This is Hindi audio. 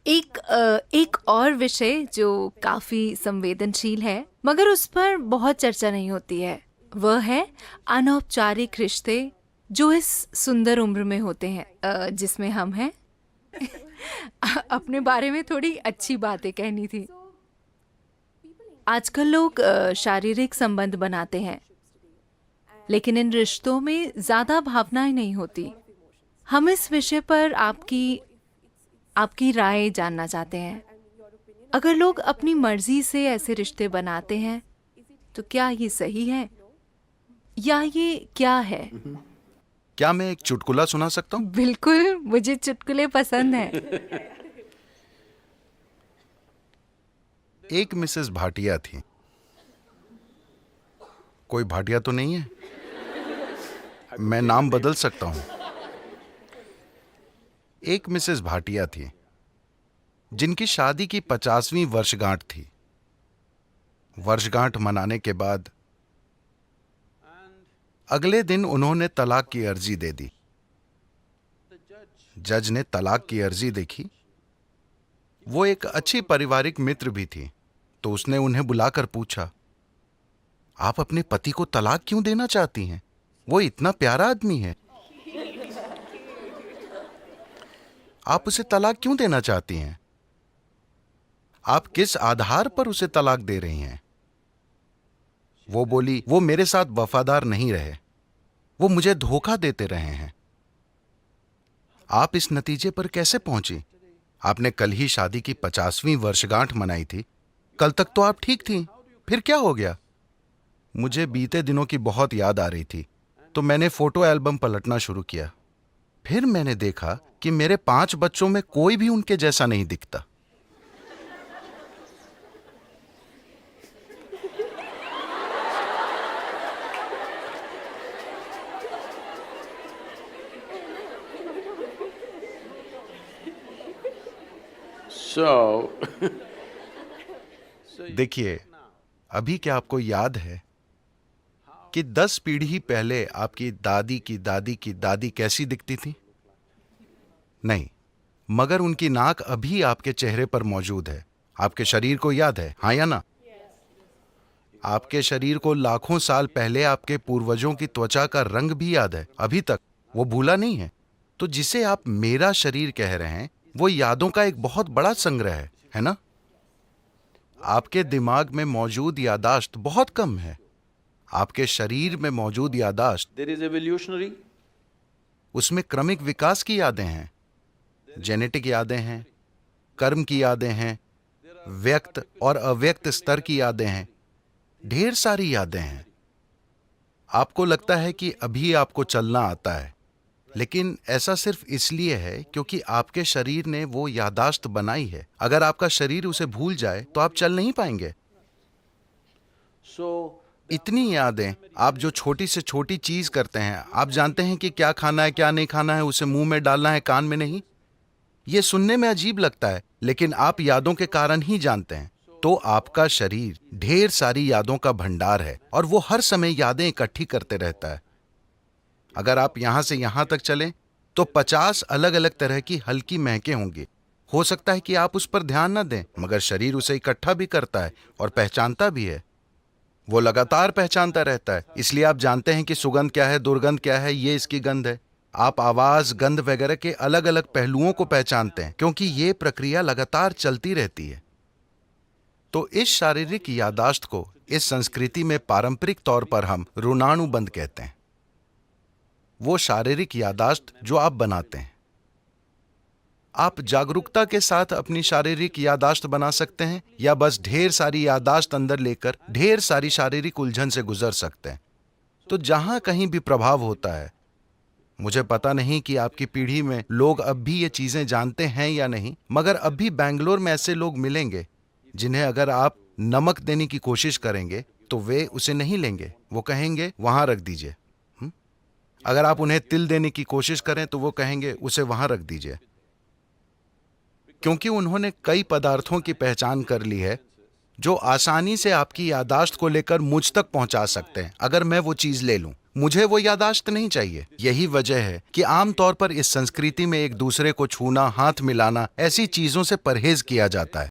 एक और विषय जो काफी संवेदनशील है मगर उस पर बहुत चर्चा नहीं होती है, वह है अनौपचारिक रिश्ते जो इस सुंदर उम्र में होते हैं, जिसमें हम हैं। अपने बारे में थोड़ी अच्छी बातें कहनी थी। आजकल लोग शारीरिक संबंध बनाते हैं, लेकिन इन रिश्तों में ज्यादा भावनाएं नहीं होती। हम इस विषय पर आपकी आपकी राय जानना चाहते हैं। अगर लोग अपनी मर्जी से ऐसे रिश्ते बनाते हैं तो क्या ये सही है या ये क्या है? क्या मैं एक चुटकुला सुना सकता हूँ? बिल्कुल, मुझे चुटकुले पसंद हैं। एक मिसेस भाटिया थी। कोई भाटिया तो नहीं है? मैं नाम बदल सकता हूँ। एक मिसेस भाटिया थी जिनकी शादी की 50वीं वर्षगांठ थी। वर्षगांठ मनाने के बाद अगले दिन उन्होंने तलाक की अर्जी दे दी। जज ने तलाक की अर्जी देखी। वो एक अच्छी पारिवारिक मित्र भी थी, तो उसने उन्हें बुलाकर पूछा, आप अपने पति को तलाक क्यों देना चाहती हैं? वो इतना प्यारा आदमी है। आप उसे तलाक क्यों देना चाहती हैं? आप किस आधार पर उसे तलाक दे रही हैं? वो बोली, वो मेरे साथ वफादार नहीं रहे, वो मुझे धोखा देते रहे हैं। आप इस नतीजे पर कैसे पहुंची? आपने कल ही शादी की 50वीं वर्षगांठ मनाई थी। कल तक तो आप ठीक थी, फिर क्या हो गया? मुझे बीते दिनों की बहुत याद आ रही थी, तो मैंने फोटो एल्बम पलटना शुरू किया। फिर मैंने देखा कि मेरे 5 बच्चों में कोई भी उनके जैसा नहीं दिखता। So, देखिए, अभी क्या आपको याद है कि 10 पीढ़ी पहले आपकी दादी की दादी की दादी कैसी दिखती थी? नहीं, मगर उनकी नाक अभी आपके चेहरे पर मौजूद है। आपके शरीर को याद है, हाँ या ना? आपके शरीर को लाखों साल पहले आपके पूर्वजों की त्वचा का रंग भी याद है, अभी तक वो भूला नहीं है। तो जिसे आप मेरा शरीर कह रहे हैं, वो यादों का एक बहुत बड़ा संग्रह है ना? आपके दिमाग में मौजूद यादाश्त बहुत कम है। आपके शरीर में मौजूद यादाश्त, there is evolutionary, उसमें क्रमिक विकास की यादें हैं, जेनेटिक यादें हैं, कर्म की यादें हैं, व्यक्त और अव्यक्त स्तर की यादें हैं, ढेर सारी यादें हैं। आपको लगता है कि अभी आपको चलना आता है, लेकिन ऐसा सिर्फ इसलिए है क्योंकि आपके शरीर ने वो यादाश्त बनाई है। अगर आपका शरीर उसे भूल जाए तो आप चल नहीं पाएंगे। so इतनी यादें, आप जो छोटी से छोटी चीज करते हैं, आप जानते हैं कि क्या खाना है क्या नहीं खाना है, उसे मुंह में डालना है कान में नहीं। ये सुनने में अजीब लगता है, लेकिन आप यादों के कारण ही जानते हैं। तो आपका शरीर ढेर सारी यादों का भंडार है और वो हर समय यादें इकट्ठी करते रहता है। अगर आप यहां से यहां तक चलें तो 50 अलग अलग तरह की हल्की महकें होंगी। हो सकता है कि आप उस पर ध्यान न दें, मगर शरीर उसे इकट्ठा भी करता है और पहचानता भी है। वो लगातार पहचानता रहता है, इसलिए आप जानते हैं कि सुगंध क्या है, दुर्गंध क्या है, ये इसकी गंध है। आप आवाज, गंध वगैरह के अलग अलग पहलुओं को पहचानते हैं, क्योंकि ये प्रक्रिया लगातार चलती रहती है। तो इस शारीरिक यादाश्त को इस संस्कृति में पारंपरिक तौर पर हम ऋणानुबंध कहते हैं। वो शारीरिक यादाश्त जो आप बनाते हैं। आप जागरूकता के साथ अपनी शारीरिक यादाश्त बना सकते हैं या बस ढेर सारी यादाश्त अंदर लेकर ढेर सारी शारीरिक उलझन से गुजर सकते हैं। तो जहां कहीं भी प्रभाव होता है, मुझे पता नहीं कि आपकी पीढ़ी में लोग अब भी ये चीजें जानते हैं या नहीं, मगर अब भी बैंगलोर में ऐसे लोग मिलेंगे जिन्हें अगर आप नमक देने की कोशिश करेंगे तो वे उसे नहीं लेंगे। वो कहेंगे वहां रख दीजिए। अगर आप उन्हें तिल देने की कोशिश करें तो वो कहेंगे उसे वहां रख दीजिए, क्योंकि उन्होंने कई पदार्थों की पहचान कर ली है जो आसानी से आपकी यादाश्त को लेकर मुझ तक पहुंचा सकते हैं अगर मैं वो चीज ले लूं। मुझे वो यादाश्त नहीं चाहिए। यही वजह है कि आमतौर पर इस संस्कृति में एक दूसरे को छूना, हाथ मिलाना, ऐसी चीजों से परहेज किया जाता है।